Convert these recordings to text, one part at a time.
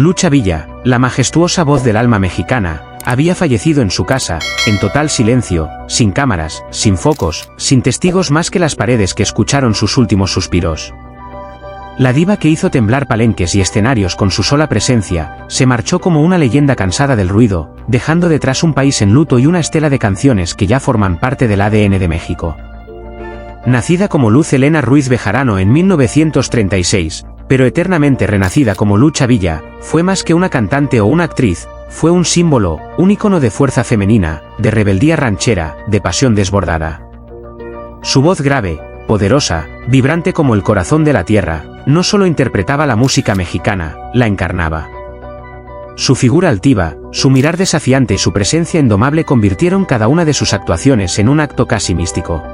Lucha Villa, la majestuosa voz del alma mexicana, había fallecido en su casa, en total silencio, sin cámaras, sin focos, sin testigos más que las paredes que escucharon sus últimos suspiros. La diva que hizo temblar palenques y escenarios con su sola presencia, se marchó como una leyenda cansada del ruido, dejando detrás un país en luto y una estela de canciones que ya forman parte del ADN de México. Nacida como Luz Helena Ruiz Bejarano en 1936, pero eternamente renacida como Lucha Villa, fue más que una cantante o una actriz, fue un símbolo, un ícono de fuerza femenina, de rebeldía ranchera, de pasión desbordada. Su voz grave, poderosa, vibrante como el corazón de la tierra, no solo interpretaba la música mexicana, la encarnaba. Su figura altiva, su mirar desafiante y su presencia indomable convirtieron cada una de sus actuaciones en un acto casi místico.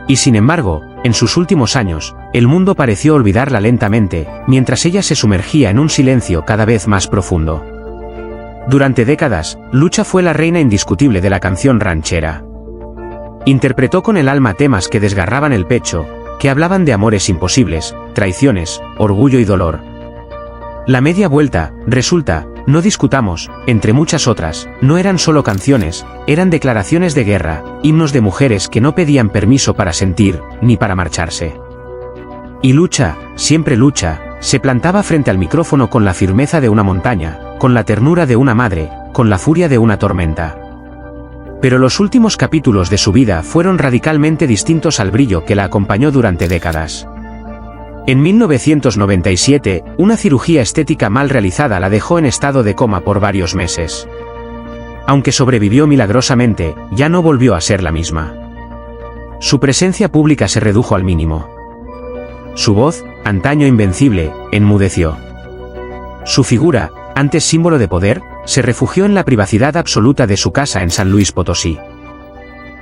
Y sin embargo, en sus últimos años, el mundo pareció olvidarla lentamente, mientras ella se sumergía en un silencio cada vez más profundo. Durante décadas, Lucha fue la reina indiscutible de la canción ranchera. Interpretó con el alma temas que desgarraban el pecho, que hablaban de amores imposibles, traiciones, orgullo y dolor. La media vuelta, resulta, no discutamos, entre muchas otras, no eran solo canciones, eran declaraciones de guerra, himnos de mujeres que no pedían permiso para sentir, ni para marcharse. Y Lucha, siempre Lucha, se plantaba frente al micrófono con la firmeza de una montaña, con la ternura de una madre, con la furia de una tormenta. Pero los últimos capítulos de su vida fueron radicalmente distintos al brillo que la acompañó durante décadas. En 1997, una cirugía estética mal realizada la dejó en estado de coma por varios meses. Aunque sobrevivió milagrosamente, ya no volvió a ser la misma. Su presencia pública se redujo al mínimo. Su voz, antaño invencible, enmudeció. Su figura, antes símbolo de poder, se refugió en la privacidad absoluta de su casa en San Luis Potosí.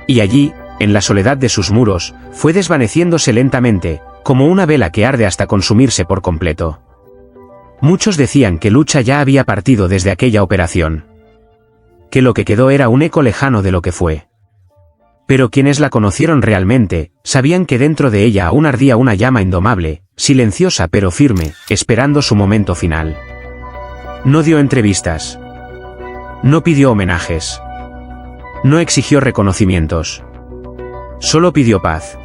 Y allí, en la soledad de sus muros, fue desvaneciéndose lentamente, como una vela que arde hasta consumirse por completo. Muchos decían que Lucha ya había partido desde aquella operación. Que lo que quedó era un eco lejano de lo que fue. Pero quienes la conocieron realmente, sabían que dentro de ella aún ardía una llama indomable, silenciosa pero firme, esperando su momento final. No dio entrevistas. No pidió homenajes. No exigió reconocimientos. Solo pidió paz.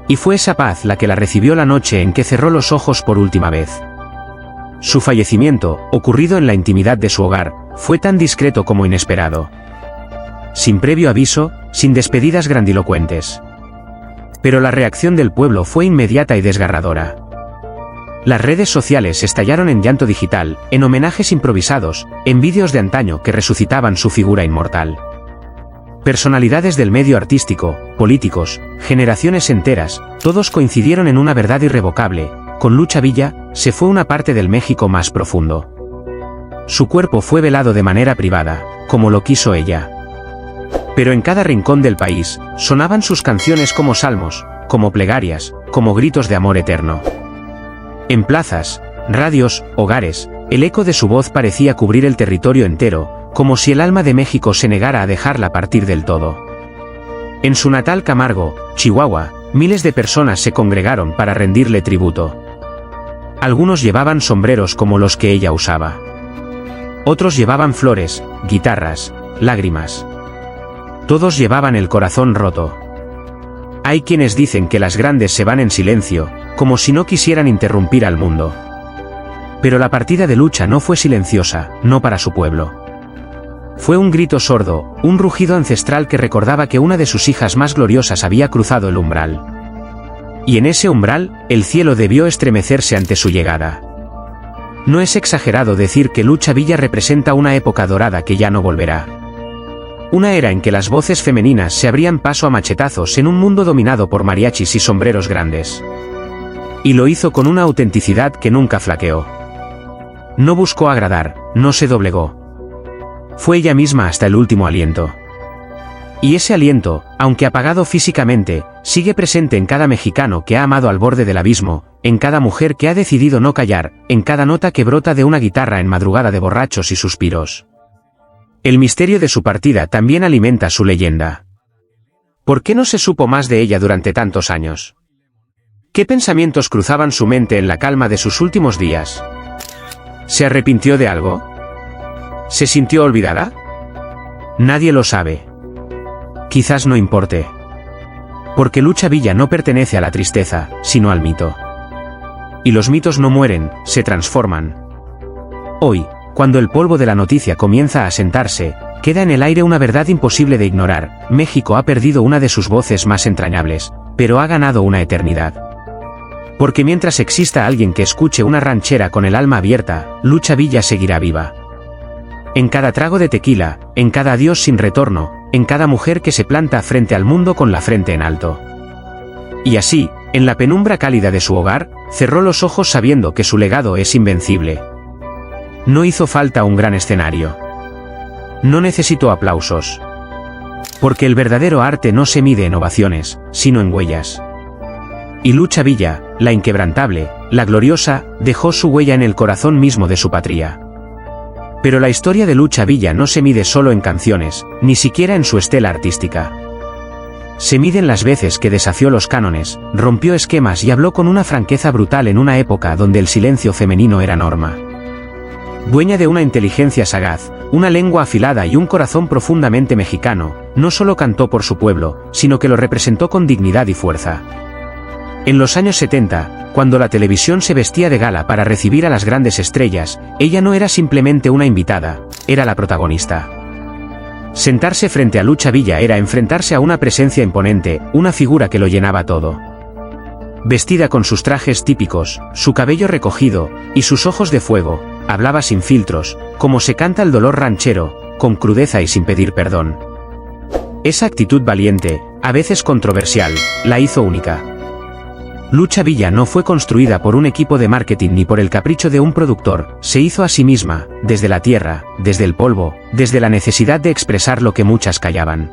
Y fue esa paz la que la recibió la noche en que cerró los ojos por última vez. Su fallecimiento, ocurrido en la intimidad de su hogar, fue tan discreto como inesperado. Sin previo aviso, sin despedidas grandilocuentes. Pero la reacción del pueblo fue inmediata y desgarradora. Las redes sociales estallaron en llanto digital, en homenajes improvisados, en vídeos de antaño que resucitaban su figura inmortal. Personalidades del medio artístico, políticos, generaciones enteras, todos coincidieron en una verdad irrevocable: con Lucha Villa, se fue una parte del México más profundo. Su cuerpo fue velado de manera privada, como lo quiso ella. Pero en cada rincón del país, sonaban sus canciones como salmos, como plegarias, como gritos de amor eterno. En plazas, radios, hogares, el eco de su voz parecía cubrir el territorio entero, como si el alma de México se negara a dejarla partir del todo. En su natal Camargo, Chihuahua, miles de personas se congregaron para rendirle tributo. Algunos llevaban sombreros como los que ella usaba. Otros llevaban flores, guitarras, lágrimas. Todos llevaban el corazón roto. Hay quienes dicen que las grandes se van en silencio, como si no quisieran interrumpir al mundo. Pero la partida de Lucha no fue silenciosa, no para su pueblo. Fue un grito sordo, un rugido ancestral que recordaba que una de sus hijas más gloriosas había cruzado el umbral. Y en ese umbral, el cielo debió estremecerse ante su llegada. No es exagerado decir que Lucha Villa representa una época dorada que ya no volverá. Una era en que las voces femeninas se abrían paso a machetazos en un mundo dominado por mariachis y sombreros grandes. Y lo hizo con una autenticidad que nunca flaqueó. No buscó agradar, no se doblegó. Fue ella misma hasta el último aliento. Y ese aliento, aunque apagado físicamente, sigue presente en cada mexicano que ha amado al borde del abismo, en cada mujer que ha decidido no callar, en cada nota que brota de una guitarra en madrugada de borrachos y suspiros. El misterio de su partida también alimenta su leyenda. ¿Por qué no se supo más de ella durante tantos años? ¿Qué pensamientos cruzaban su mente en la calma de sus últimos días? ¿Se arrepintió de algo? ¿Se sintió olvidada? Nadie lo sabe. Quizás no importe. Porque Lucha Villa no pertenece a la tristeza, sino al mito. Y los mitos no mueren, se transforman. Hoy, cuando el polvo de la noticia comienza a asentarse, queda en el aire una verdad imposible de ignorar: México ha perdido una de sus voces más entrañables, pero ha ganado una eternidad. Porque mientras exista alguien que escuche una ranchera con el alma abierta, Lucha Villa seguirá viva. En cada trago de tequila, en cada adiós sin retorno, en cada mujer que se planta frente al mundo con la frente en alto. Y así, en la penumbra cálida de su hogar, cerró los ojos sabiendo que su legado es invencible. No hizo falta un gran escenario. No necesitó aplausos. Porque el verdadero arte no se mide en ovaciones, sino en huellas. Y Lucha Villa, la inquebrantable, la gloriosa, dejó su huella en el corazón mismo de su patria. Pero la historia de Lucha Villa no se mide solo en canciones, ni siquiera en su estela artística. Se mide en las veces que desafió los cánones, rompió esquemas y habló con una franqueza brutal en una época donde el silencio femenino era norma. Dueña de una inteligencia sagaz, una lengua afilada y un corazón profundamente mexicano, no solo cantó por su pueblo, sino que lo representó con dignidad y fuerza. En los años 70, cuando la televisión se vestía de gala para recibir a las grandes estrellas, ella no era simplemente una invitada, era la protagonista. Sentarse frente a Lucha Villa era enfrentarse a una presencia imponente, una figura que lo llenaba todo. Vestida con sus trajes típicos, su cabello recogido, y sus ojos de fuego, hablaba sin filtros, como se canta el dolor ranchero, con crudeza y sin pedir perdón. Esa actitud valiente, a veces controversial, la hizo única. Lucha Villa no fue construida por un equipo de marketing ni por el capricho de un productor, se hizo a sí misma, desde la tierra, desde el polvo, desde la necesidad de expresar lo que muchas callaban.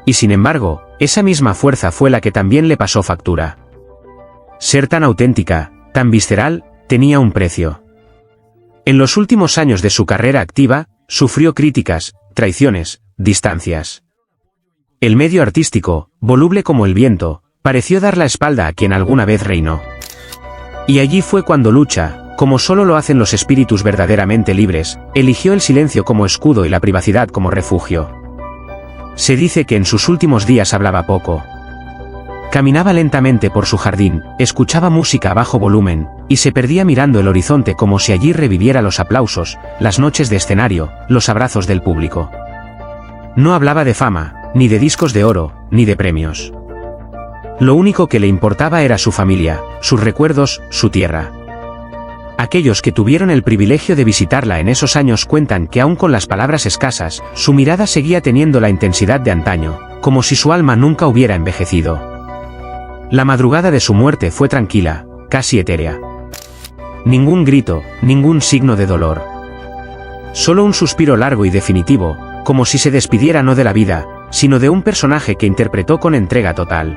Y sin embargo, esa misma fuerza fue la que también le pasó factura. Ser tan auténtica, tan visceral, tenía un precio. En los últimos años de su carrera activa, sufrió críticas, traiciones, distancias. El medio artístico, voluble como el viento, pareció dar la espalda a quien alguna vez reinó. Y allí fue cuando Lucha, como solo lo hacen los espíritus verdaderamente libres, eligió el silencio como escudo y la privacidad como refugio. Se dice que en sus últimos días hablaba poco. Caminaba lentamente por su jardín, escuchaba música a bajo volumen, y se perdía mirando el horizonte como si allí reviviera los aplausos, las noches de escenario, los abrazos del público. No hablaba de fama, ni de discos de oro, ni de premios. Lo único que le importaba era su familia, sus recuerdos, su tierra. Aquellos que tuvieron el privilegio de visitarla en esos años cuentan que aun con las palabras escasas, su mirada seguía teniendo la intensidad de antaño, como si su alma nunca hubiera envejecido. La madrugada de su muerte fue tranquila, casi etérea. Ningún grito, ningún signo de dolor. Solo un suspiro largo y definitivo, como si se despidiera no de la vida, sino de un personaje que interpretó con entrega total.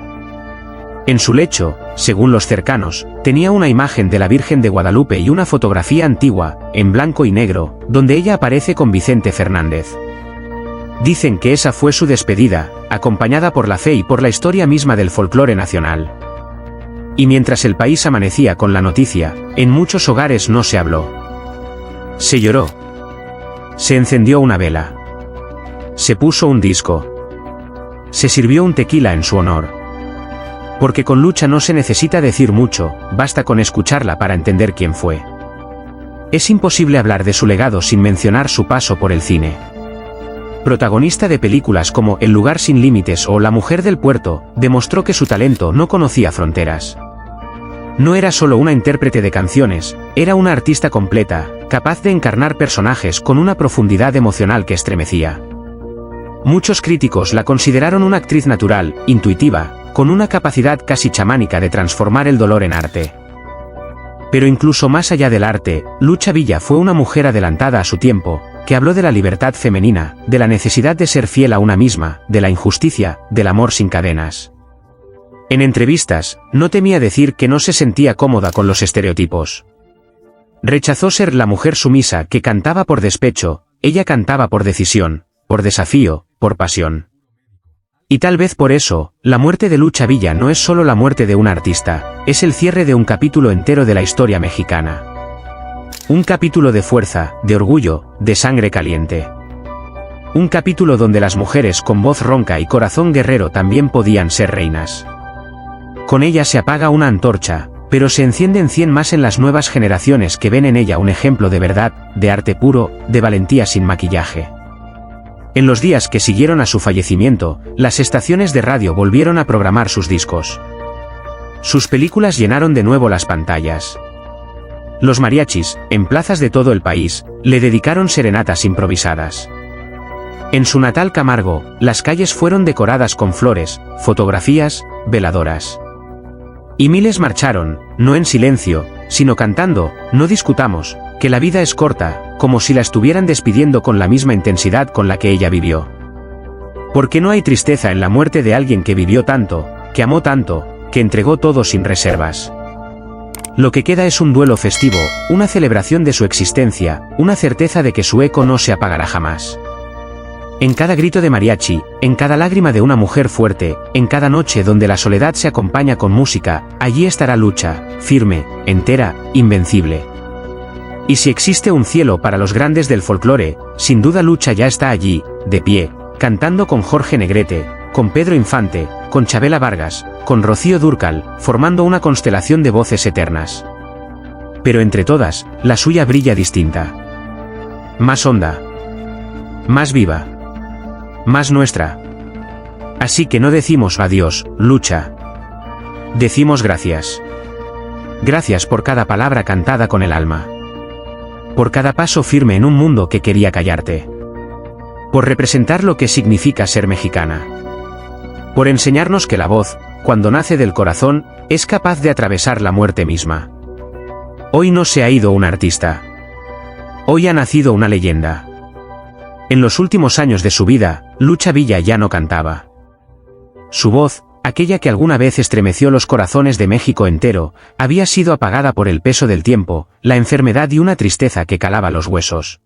En su lecho, según los cercanos, tenía una imagen de la Virgen de Guadalupe y una fotografía antigua, en blanco y negro, donde ella aparece con Vicente Fernández. Dicen que esa fue su despedida, acompañada por la fe y por la historia misma del folclore nacional. Y mientras el país amanecía con la noticia, en muchos hogares no se habló. Se lloró. Se encendió una vela. Se puso un disco. Se sirvió un tequila en su honor. Porque con Lucha no se necesita decir mucho, basta con escucharla para entender quién fue. Es imposible hablar de su legado sin mencionar su paso por el cine. Protagonista de películas como El lugar sin límites o La mujer del puerto, demostró que su talento no conocía fronteras. No era solo una intérprete de canciones, era una artista completa, capaz de encarnar personajes con una profundidad emocional que estremecía. Muchos críticos la consideraron una actriz natural, intuitiva, con una capacidad casi chamánica de transformar el dolor en arte. Pero incluso más allá del arte, Lucha Villa fue una mujer adelantada a su tiempo, que habló de la libertad femenina, de la necesidad de ser fiel a una misma, de la injusticia, del amor sin cadenas. En entrevistas, no temía decir que no se sentía cómoda con los estereotipos. Rechazó ser la mujer sumisa que cantaba por despecho, ella cantaba por decisión, por desafío, por pasión. Y tal vez por eso, la muerte de Lucha Villa no es solo la muerte de un artista, es el cierre de un capítulo entero de la historia mexicana. Un capítulo de fuerza, de orgullo, de sangre caliente. Un capítulo donde las mujeres con voz ronca y corazón guerrero también podían ser reinas. Con ella se apaga una antorcha, pero se encienden 100 más en las nuevas generaciones que ven en ella un ejemplo de verdad, de arte puro, de valentía sin maquillaje. En los días que siguieron a su fallecimiento, las estaciones de radio volvieron a programar sus discos. Sus películas llenaron de nuevo las pantallas. Los mariachis, en plazas de todo el país, le dedicaron serenatas improvisadas. En su natal Camargo, las calles fueron decoradas con flores, fotografías, veladoras. Y miles marcharon, no en silencio, sino cantando, no discutamos, que la vida es corta, como si la estuvieran despidiendo con la misma intensidad con la que ella vivió. Porque no hay tristeza en la muerte de alguien que vivió tanto, que amó tanto, que entregó todo sin reservas. Lo que queda es un duelo festivo, una celebración de su existencia, una certeza de que su eco no se apagará jamás. En cada grito de mariachi, en cada lágrima de una mujer fuerte, en cada noche donde la soledad se acompaña con música, allí estará Lucha, firme, entera, invencible. Y si existe un cielo para los grandes del folclore, sin duda Lucha ya está allí, de pie, cantando con Jorge Negrete, con Pedro Infante, con Chabela Vargas, con Rocío Dúrcal, formando una constelación de voces eternas. Pero entre todas, la suya brilla distinta. Más honda. Más viva. Más nuestra. Así que no decimos adiós, Lucha. Decimos gracias. Gracias por cada palabra cantada con el alma. Por cada paso firme en un mundo que quería callarte. Por representar lo que significa ser mexicana. Por enseñarnos que la voz, cuando nace del corazón, es capaz de atravesar la muerte misma. Hoy no se ha ido un artista. Hoy ha nacido una leyenda. En los últimos años de su vida, Lucha Villa ya no cantaba. Su voz, aquella que alguna vez estremeció los corazones de México entero, había sido apagada por el peso del tiempo, la enfermedad y una tristeza que calaba los huesos.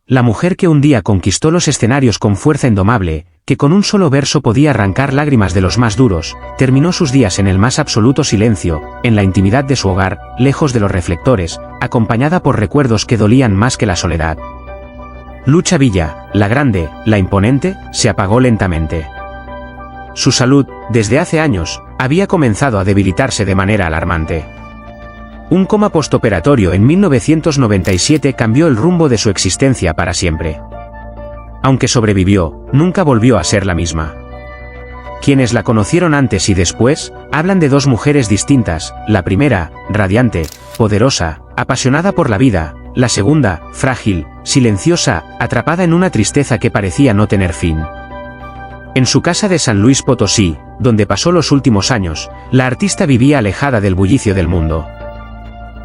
La mujer que un día conquistó los escenarios con fuerza indomable, que con un solo verso podía arrancar lágrimas de los más duros, terminó sus días en el más absoluto silencio, en la intimidad de su hogar, lejos de los reflectores, acompañada por recuerdos que dolían más que la soledad. Lucha Villa, la grande, la imponente, se apagó lentamente. Su salud, desde hace años, había comenzado a debilitarse de manera alarmante. Un coma postoperatorio en 1997 cambió el rumbo de su existencia para siempre. Aunque sobrevivió, nunca volvió a ser la misma. Quienes la conocieron antes y después, hablan de dos mujeres distintas, la primera, radiante, poderosa, apasionada por la vida, la segunda, frágil, silenciosa, atrapada en una tristeza que parecía no tener fin. En su casa de San Luis Potosí, donde pasó los últimos años, la artista vivía alejada del bullicio del mundo.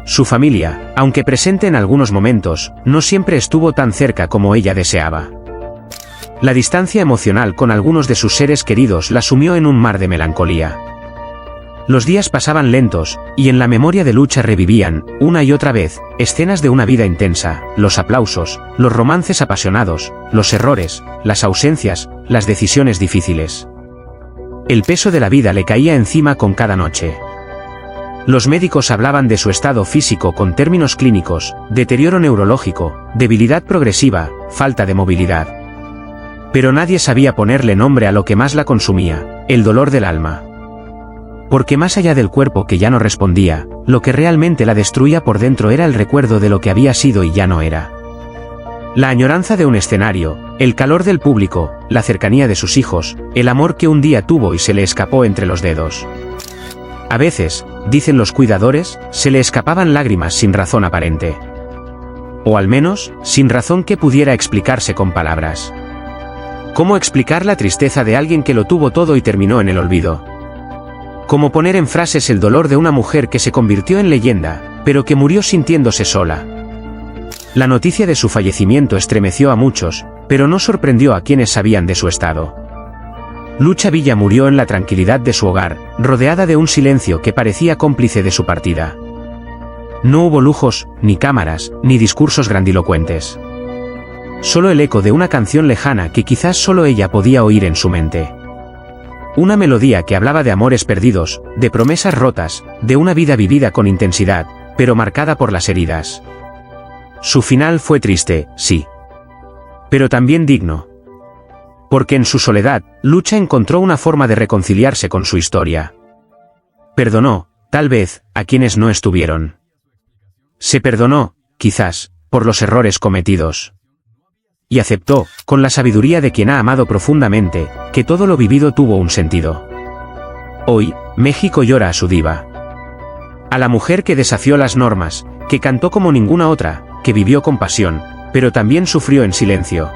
Su familia, aunque presente en algunos momentos, no siempre estuvo tan cerca como ella deseaba. La distancia emocional con algunos de sus seres queridos la sumió en un mar de melancolía. Los días pasaban lentos, y en la memoria de Lucha revivían, una y otra vez, escenas de una vida intensa, los aplausos, los romances apasionados, los errores, las ausencias, las decisiones difíciles. El peso de la vida le caía encima con cada noche. Los médicos hablaban de su estado físico con términos clínicos, deterioro neurológico, debilidad progresiva, falta de movilidad. Pero nadie sabía ponerle nombre a lo que más la consumía, el dolor del alma. Porque más allá del cuerpo que ya no respondía, lo que realmente la destruía por dentro era el recuerdo de lo que había sido y ya no era. La añoranza de un escenario, el calor del público, la cercanía de sus hijos, el amor que un día tuvo y se le escapó entre los dedos. A veces, dicen los cuidadores, se le escapaban lágrimas sin razón aparente. O al menos, sin razón que pudiera explicarse con palabras. ¿Cómo explicar la tristeza de alguien que lo tuvo todo y terminó en el olvido? ¿Cómo poner en frases el dolor de una mujer que se convirtió en leyenda, pero que murió sintiéndose sola? La noticia de su fallecimiento estremeció a muchos, pero no sorprendió a quienes sabían de su estado. Lucha Villa murió en la tranquilidad de su hogar, rodeada de un silencio que parecía cómplice de su partida. No hubo lujos, ni cámaras, ni discursos grandilocuentes. Solo el eco de una canción lejana que quizás solo ella podía oír en su mente. Una melodía que hablaba de amores perdidos, de promesas rotas, de una vida vivida con intensidad, pero marcada por las heridas. Su final fue triste, sí. Pero también digno. Porque en su soledad, Lucha encontró una forma de reconciliarse con su historia. Perdonó, tal vez, a quienes no estuvieron. Se perdonó, quizás, por los errores cometidos. Y aceptó, con la sabiduría de quien ha amado profundamente, que todo lo vivido tuvo un sentido. Hoy, México llora a su diva. A la mujer que desafió las normas, que cantó como ninguna otra, que vivió con pasión, pero también sufrió en silencio.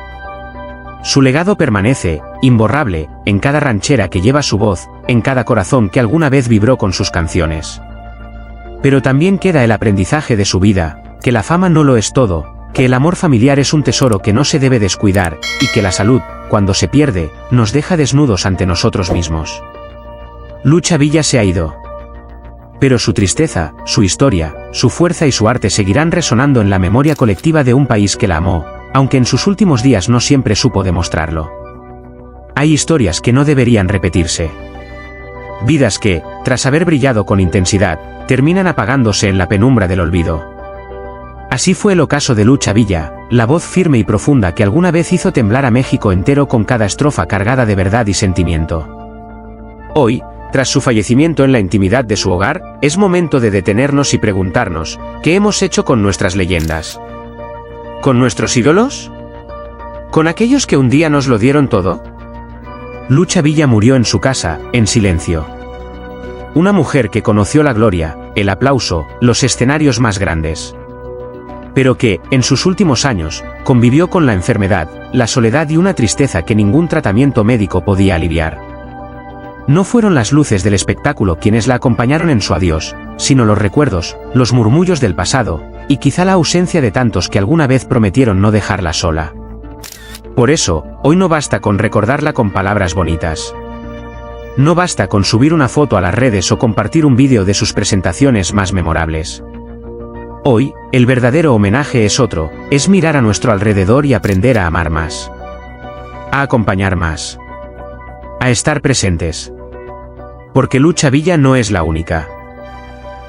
Su legado permanece, imborrable, en cada ranchera que lleva su voz, en cada corazón que alguna vez vibró con sus canciones. Pero también queda el aprendizaje de su vida, que la fama no lo es todo, que el amor familiar es un tesoro que no se debe descuidar, y que la salud, cuando se pierde, nos deja desnudos ante nosotros mismos. Lucha Villa se ha ido. Pero su tristeza, su historia, su fuerza y su arte seguirán resonando en la memoria colectiva de un país que la amó, aunque en sus últimos días no siempre supo demostrarlo. Hay historias que no deberían repetirse. Vidas que, tras haber brillado con intensidad, terminan apagándose en la penumbra del olvido. Así fue el ocaso de Lucha Villa, la voz firme y profunda que alguna vez hizo temblar a México entero con cada estrofa cargada de verdad y sentimiento. Hoy, tras su fallecimiento en la intimidad de su hogar, es momento de detenernos y preguntarnos, ¿qué hemos hecho con nuestras leyendas? ¿Con nuestros ídolos? ¿Con aquellos que un día nos lo dieron todo? Lucha Villa murió en su casa, en silencio. Una mujer que conoció la gloria, el aplauso, los escenarios más grandes. Pero que, en sus últimos años, convivió con la enfermedad, la soledad y una tristeza que ningún tratamiento médico podía aliviar. No fueron las luces del espectáculo quienes la acompañaron en su adiós, sino los recuerdos, los murmullos del pasado, y quizá la ausencia de tantos que alguna vez prometieron no dejarla sola. Por eso, hoy no basta con recordarla con palabras bonitas. No basta con subir una foto a las redes o compartir un vídeo de sus presentaciones más memorables. Hoy, el verdadero homenaje es otro, es mirar a nuestro alrededor y aprender a amar más. A acompañar más. A estar presentes. Porque Lucha Villa no es la única.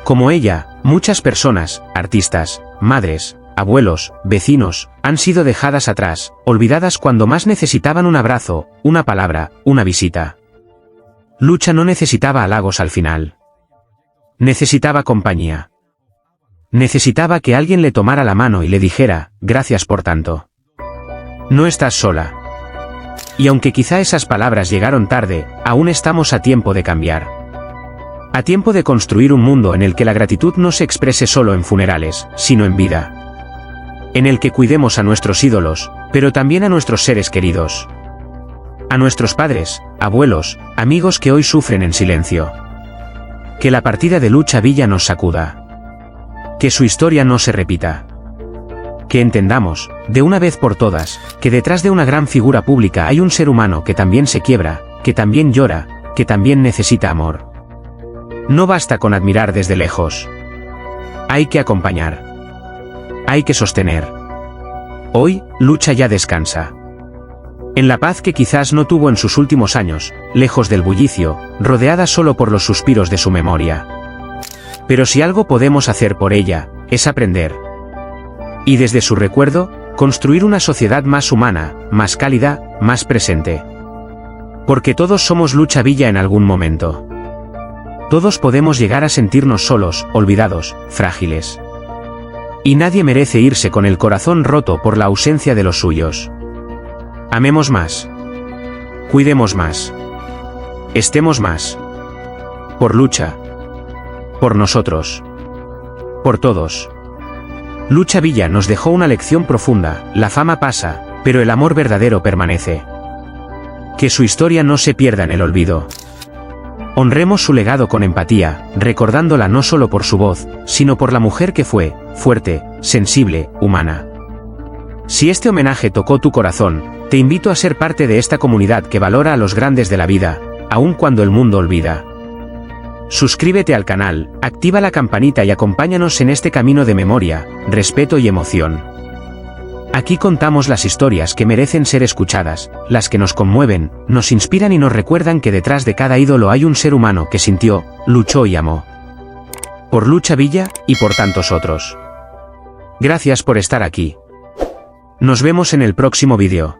Como ella, muchas personas, artistas, madres, abuelos, vecinos, han sido dejadas atrás, olvidadas cuando más necesitaban un abrazo, una palabra, una visita. Lucha no necesitaba halagos al final. Necesitaba compañía. Necesitaba que alguien le tomara la mano y le dijera, gracias por tanto. No estás sola. Y aunque quizá esas palabras llegaron tarde, aún estamos a tiempo de cambiar. A tiempo de construir un mundo en el que la gratitud no se exprese solo en funerales, sino en vida. En el que cuidemos a nuestros ídolos, pero también a nuestros seres queridos. A nuestros padres, abuelos, amigos que hoy sufren en silencio. Que la partida de Lucha Villa nos sacuda. Que su historia no se repita. Que entendamos, de una vez por todas, que detrás de una gran figura pública hay un ser humano que también se quiebra, que también llora, que también necesita amor. No basta con admirar desde lejos. Hay que acompañar. Hay que sostener. Hoy, Lucha ya descansa. En la paz que quizás no tuvo en sus últimos años, lejos del bullicio, rodeada solo por los suspiros de su memoria. Pero si algo podemos hacer por ella, es aprender. Y desde su recuerdo, construir una sociedad más humana, más cálida, más presente. Porque todos somos Lucha Villa en algún momento. Todos podemos llegar a sentirnos solos, olvidados, frágiles. Y nadie merece irse con el corazón roto por la ausencia de los suyos. Amemos más. Cuidemos más. Estemos más. Por Lucha. Por nosotros. Por todos. Lucha Villa nos dejó una lección profunda, la fama pasa, pero el amor verdadero permanece. Que su historia no se pierda en el olvido. Honremos su legado con empatía, recordándola no solo por su voz, sino por la mujer que fue, fuerte, sensible, humana. Si este homenaje tocó tu corazón, te invito a ser parte de esta comunidad que valora a los grandes de la vida, aun cuando el mundo olvida. Suscríbete al canal, activa la campanita y acompáñanos en este camino de memoria, respeto y emoción. Aquí contamos las historias que merecen ser escuchadas, las que nos conmueven, nos inspiran y nos recuerdan que detrás de cada ídolo hay un ser humano que sintió, luchó y amó. Por Lucha Villa, y por tantos otros. Gracias por estar aquí. Nos vemos en el próximo vídeo.